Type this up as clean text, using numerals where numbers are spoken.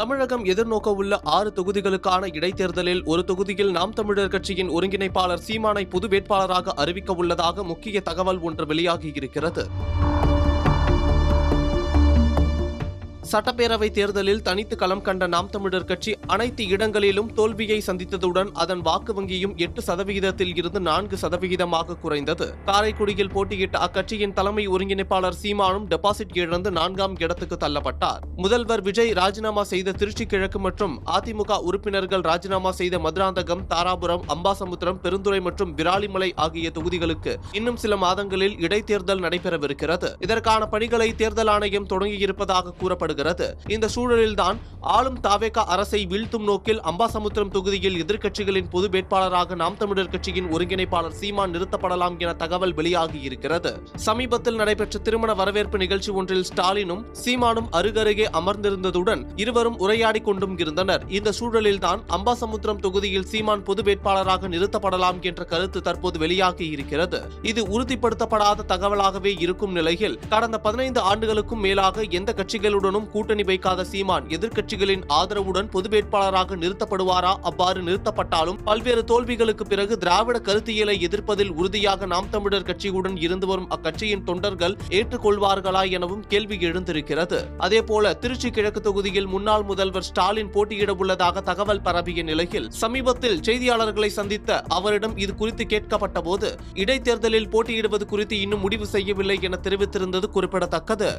தமிழகம் எதிர்நோக்க உள்ள 6 தொகுதிகளுக்கான இடைத்தேர்தலில் ஒரு தொகுதியில் நாம் தமிழர் கட்சியின் ஒருங்கிணைப்பாளர் சீமானை பொது வேட்பாளராக அறிவிக்க உள்ளதாக முக்கிய தகவல் ஒன்று வெளியாகியிருக்கிறது. சட்டப்பேரவை தேர்தலில் தனித்து களம் கண்ட நாம் தமிழர் கட்சி அனைத்து இடங்களிலும் தோல்வியை சந்தித்ததுடன் அதன் வாக்கு வங்கியும் 8% இருந்து 4% குறைந்தது. காரைக்குடியில் போட்டியிட்ட அக்கட்சியின் தலைமை ஒருங்கிணைப்பாளர் சீமானும் டெபாசிட் இழந்து 4ஆம் இடத்துக்கு தள்ளப்பட்டார். முதல்வர் விஜய் ராஜினாமா செய்த திருச்சி கிழக்கு மற்றும் அதிமுக உறுப்பினர்கள் ராஜினாமா செய்த மதுராந்தகம், தாராபுரம், அம்பாசமுத்திரம், பெருந்துறை மற்றும் விராலிமலை ஆகிய தொகுதிகளுக்கு இன்னும் சில மாதங்களில் இடைத்தேர்தல் நடைபெறவிருக்கிறது. இதற்கான பணிகளை தேர்தல் ஆணையம் தொடங்கியிருப்பதாக கூறப்படுகிறது. இந்த சூழலில்தான் ஆளும் தாவேகா அரசை வீழ்த்தும் நோக்கில் அம்பாசமுத்திரம் தொகுதியில் எதிர்க்கட்சிகளின் பொது வேட்பாளராக நாம் தமிழர் கட்சியின் ஒருங்கிணைப்பாளர் சீமான் நிறுத்தப்படலாம் என தகவல் வெளியாகியிருக்கிறது. சமீபத்தில் நடைபெற்ற திருமண வரவேற்பு நிகழ்ச்சி ஒன்றில் ஸ்டாலினும் சீமானும் அருகருகே அமர்ந்திருந்ததுடன் இருவரும் உரையாடிக் கொண்டும் இருந்தனர். இந்த சூழலில்தான் அம்பாசமுத்திரம் தொகுதியில் சீமான் பொது வேட்பாளராக நிறுத்தப்படலாம் என்ற கருத்து தற்போது வெளியாகியிருக்கிறது. இது உறுதிப்படுத்தப்படாத தகவலாகவே இருக்கும் நிலையில் கடந்த 15 ஆண்டுகளுக்கும் மேலாக எந்த கட்சிகளுடனும் கூட்டணி வைக்காத சீமான் எதிர்க்கட்சிகளின் ஆதரவுடன் பொது வேட்பாளராக நிறுத்தப்படுவாரா? அவ்வாறு நிறுத்தப்பட்டாலும் பல்வேறு தோல்விகளுக்கு பிறகு திராவிட கருத்தியலை எதிர்ப்பதில் உறுதியாக நாம் தமிழர் கட்சியுடன் இருந்து வரும் அக்கட்சியின் தொண்டர்கள் ஏற்றுக்கொள்வார்களா எனவும் கேள்வி எழுந்திருக்கிறது. அதேபோல திருச்சி கிழக்கு தொகுதியில் முன்னாள் முதல்வர் ஸ்டாலின் போட்டியிட உள்ளதாக தகவல் பரவிய நிலையில் சமீபத்தில் செய்தியாளர்களை சந்தித்த அவரிடம் இது குறித்து கேட்கப்பட்ட போது இடைத்தேர்தலில் போட்டியிடுவது குறித்து இன்னும் முடிவு செய்யவில்லை என தெரிவித்திருந்தது குறிப்பிடத்தக்கது.